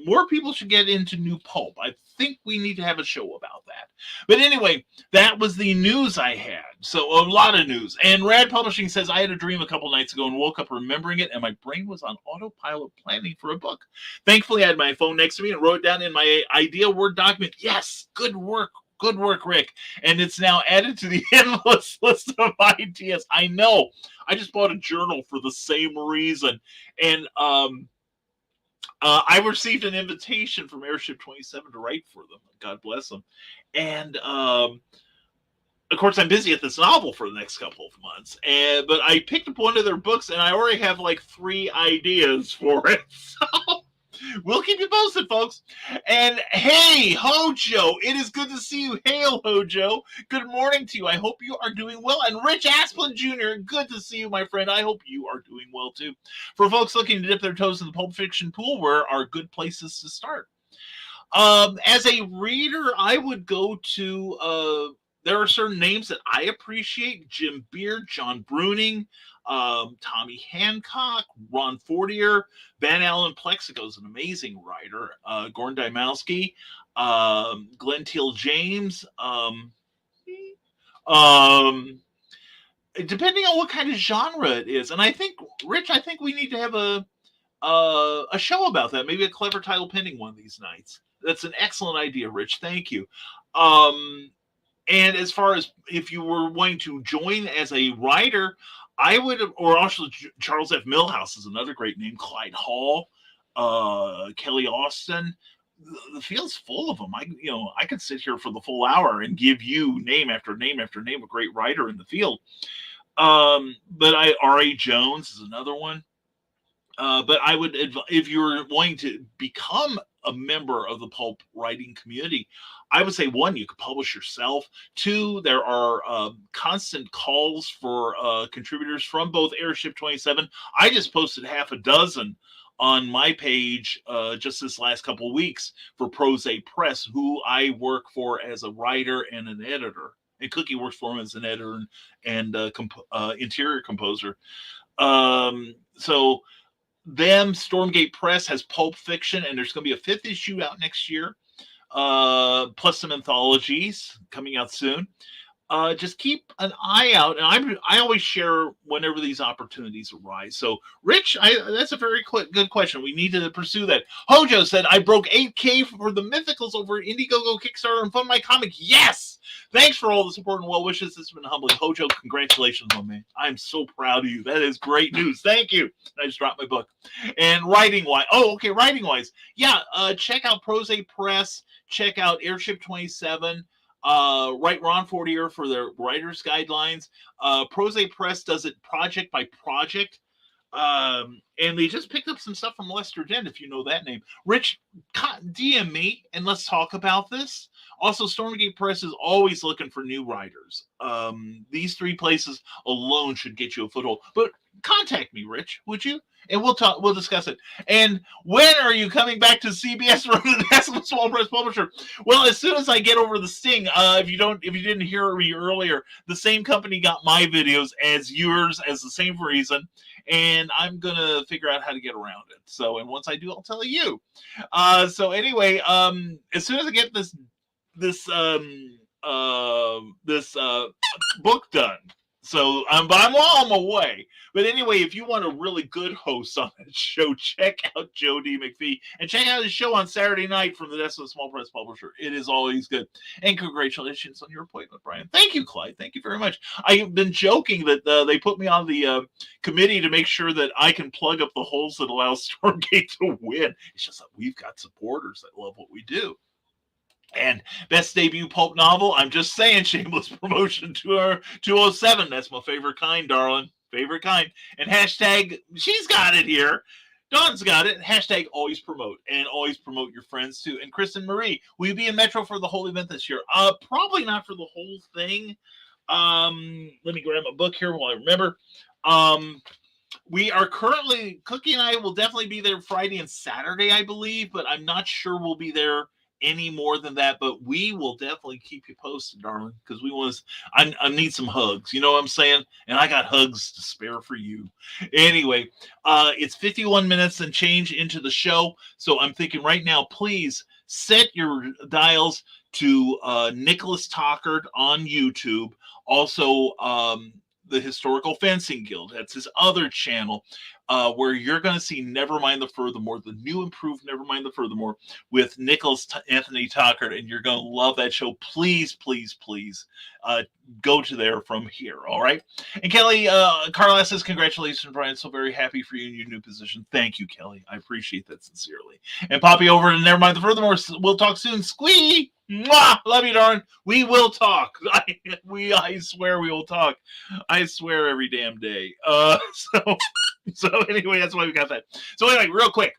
More people should get into new pulp. I think we need to have a show about that. But anyway, that was the news I had. So a lot of news. And Rad Publishing says, I had a dream a couple nights ago and woke up remembering it, and my brain was on autopilot planning for a book. Thankfully, I had my phone next to me and wrote it down in my idea Word document. Yes, good work. Good work, Rick. And it's now added to the endless list of ideas. I know. I just bought a journal for the same reason. And I received an invitation from Airship 27 to write for them. God bless them. And of course, I'm busy at this novel for the next couple of months. But I picked up one of their books, and I already have like 3 ideas for it. So we'll keep you posted, folks. And hey, Hojo, it is good to see you. Hail, Hojo. Good morning to you. I hope you are doing well. And Rich Asplin Jr., good to see you, my friend. I hope you are doing well, too. For folks looking to dip their toes in the Pulp Fiction pool, where are good places to start? As a reader, I would go to... there are certain names that I appreciate: Jim Beard, John Bruning, Tommy Hancock, Ron Fortier, Van Allen Plexico is an amazing writer, Gordon Dymowski, Glenn Teal James. Depending on what kind of genre it is, and I think, Rich, I think we need to have a show about that. Maybe a clever title pending one of these nights. That's an excellent idea, Rich. Thank you. And as far as if you were wanting to join as a writer, I would, or also Charles F. Millhouse is another great name. Clyde Hall, Kelly Austin. The field's full of them. I could sit here for the full hour and give you name after name after name of great writer in the field. But R.A. Jones is another one. But I would, if you're wanting to become a member of the pulp writing community, I would say, 1, you could publish yourself. 2, there are constant calls for contributors from both Airship 27. I just posted half a dozen on my page just this last couple of weeks for Prose Press, who I work for as a writer and an editor. And Cookie works for him as an editor and interior composer. So them, Stormgate Press has Pulp Fiction, and there's going to be a 5th issue out next year, plus some anthologies coming out soon. Just keep an eye out, and I always share whenever these opportunities arise. So, Rich, that's a very good question. We need to pursue that. Hojo said, I broke 8K for the Mythicals over Indiegogo, Kickstarter, and Fund My Comic. Yes! Thanks for all the support and well wishes. It's been humbling. Hojo, congratulations, my man. I'm so proud of you. That is great news. Thank you. I just dropped my book. And writing-wise, writing-wise, yeah, check out Prose Press. Check out Airship 27. Write Ron Fortier for their writer's guidelines. Prose Press does it project by project. And they just picked up some stuff from Lester Dent, if you know that name. Rich, DM me and let's talk about this. Also, Stormgate Press is always looking for new writers. These 3 places alone should get you a foothold. But contact me, Rich, would you? And we'll discuss it. And when are you coming back to CBS from the National Small Press Publisher? Well, as soon as I get over the sting, if you didn't hear me earlier, the same company got my videos as yours, as the same reason, and I'm gonna figure out how to get around it. So, and once I do, I'll tell you. So anyway, as soon as I get this book done, So, but I'm on my way. But anyway, if you want a really good host on that show, check out Joe D. McPhee and check out his show on Saturday night from the Desk of the Small Press Publisher. It is always good. And congratulations on your appointment, Brian. Thank you, Clyde. Thank you very much. I've been joking that they put me on the committee to make sure that I can plug up the holes that allow Stormgate to win. It's just that we've got supporters that love what we do. And best debut pulp novel, I'm just saying, shameless promotion to our 207. That's my favorite kind, darling. Favorite kind. And hashtag, she's got it here. Dawn's got it. Hashtag always promote. And always promote your friends too. And Kristen Marie, will you be in Metro for the whole event this year? Probably not for the whole thing. Let me grab a book here while I remember. We are currently, Cookie and I will definitely be there Friday and Saturday, I believe, but I'm not sure we'll be there any more than that, but we will definitely keep you posted, darling, because we want to. I need some hugs. You know what I'm saying? And I got hugs to spare for you. Anyway, it's 51 minutes and change into the show, so I'm thinking right now, please set your dials to Nicholas Tockard on YouTube. Also, the Historical Fencing Guild. That's his other channel, where you're going to see Nevermind the Furthermore, the new improved Nevermind the Furthermore with Nicholas Anthony Tockard, and you're going to love that show. Please, please, please go to there from here, all right? And Kelly Carla says, congratulations, Brian. So very happy for you in your new position. Thank you, Kelly. I appreciate that sincerely. And Poppy over to Nevermind the Furthermore. We'll talk soon. Squee! Mwah! Love you, darling. We will talk. I swear we will talk. I swear every damn day. So anyway, that's why we got that. So anyway, real quick,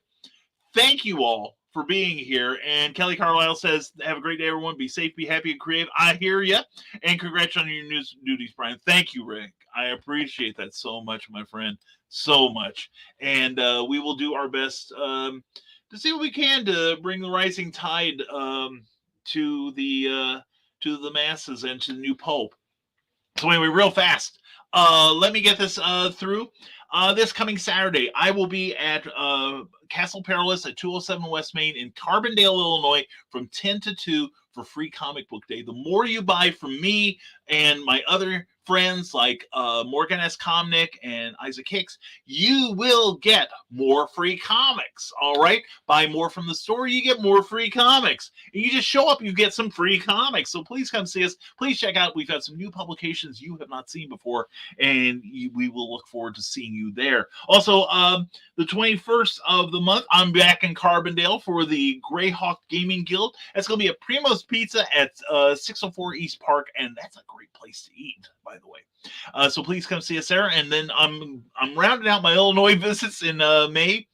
thank you all for being here. And Kelly Carlisle says, have a great day, everyone. Be safe, be happy, and creative. I hear you. And congrats on your new duties, Brian. Thank you, Rick. I appreciate that so much, my friend. So much. And we will do our best to see what we can to bring the rising tide to the masses and to the new pope. So anyway, real fast, let me get this through. This coming Saturday, I will be at Castle Perilous at 207 West Main in Carbondale, Illinois from 10 to 2 for Free Comic Book Day. The more you buy from me and my other friends like Morgan S. Comnick and Isaac Hicks, you will get more free comics, all right? Buy more from the store, you get more free comics. And you just show up, you get some free comics. So please come see us. Please check out. We've got some new publications you have not seen before, and we will look forward to seeing you there. Also, the 21st of the month, I'm back in Carbondale for the Greyhawk Gaming Guild. That's going to be at Primo's Pizza at 604 East Park, and that's a great place to eat, by the way. So please come see us there. And then I'm rounding out my Illinois visits in May.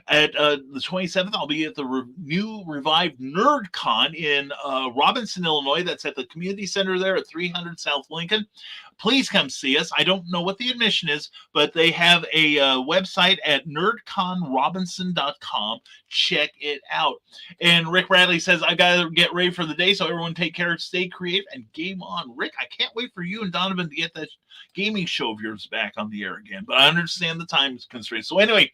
At the 27th, I'll be at the new revived NerdCon in Robinson, Illinois. That's at the community center there at 300 South Lincoln. Please come see us. I don't know what the admission is, but they have a website at nerdconrobinson.com. Check it out. And Rick Bradley says, I got to get ready for the day, so everyone take care, stay creative, and game on. Rick, I can't wait for you and Donovan to get that gaming show of yours back on the air again, but I understand the time constraints. So anyway,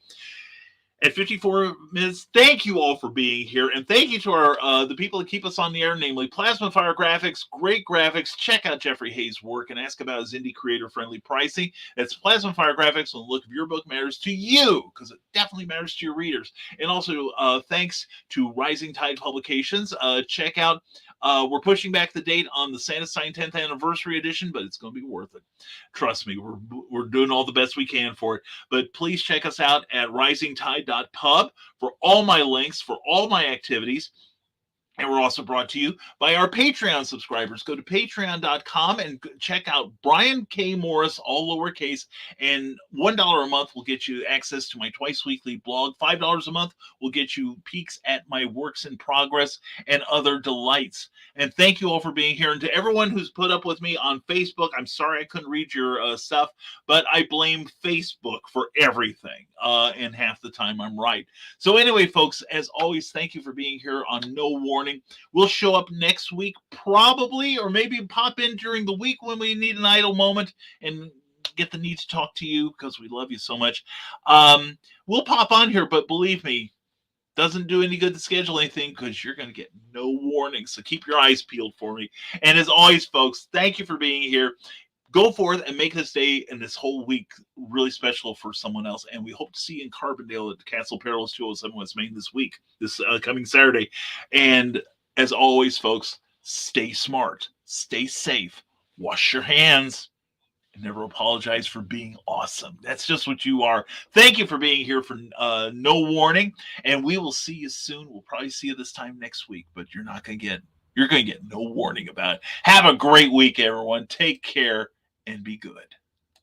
at 54 minutes, thank you all for being here, and thank you to our the people that keep us on the air, namely Plasma Fire Graphics. Great graphics. Check out Jeffrey Hayes' work and ask about his indie creator-friendly pricing. That's Plasma Fire Graphics when the look of your book matters to you, because it definitely matters to your readers. And also, thanks to Rising Tide Publications. Check out, we're pushing back the date on the Santa Sign 10th Anniversary Edition, but it's going to be worth it. Trust me, we're doing all the best we can for it. But please check us out at risingtide.pub for all my links, for all my activities. And we're also brought to you by our Patreon subscribers. Go to patreon.com and check out Brian K. Morris, all lowercase, and $1 a month will get you access to my twice weekly blog. $5 a month will get you peeks at my works in progress and other delights. And thank you all for being here. And to everyone who's put up with me on Facebook, I'm sorry I couldn't read your stuff, but I blame Facebook for everything. And half the time I'm right. So anyway, folks, as always, thank you for being here on No Warning. We'll show up next week, probably, or maybe pop in during the week when we need an idle moment and get the need to talk to you because we love you so much. We'll pop on here, but believe me, doesn't do any good to schedule anything because you're going to get no warning. So keep your eyes peeled for me. And as always, folks, thank you for being here. Go forth and make this day and this whole week really special for someone else. And we hope to see you in Carbondale at Castle Perilous 207 West Main this week, this coming Saturday. And as always, folks, stay smart, stay safe, wash your hands, and never apologize for being awesome. That's just what you are. Thank you for being here for No Warning, and we will see you soon. We'll probably see you this time next week, but you're going to get no warning about it. Have a great week, everyone. Take care and be good.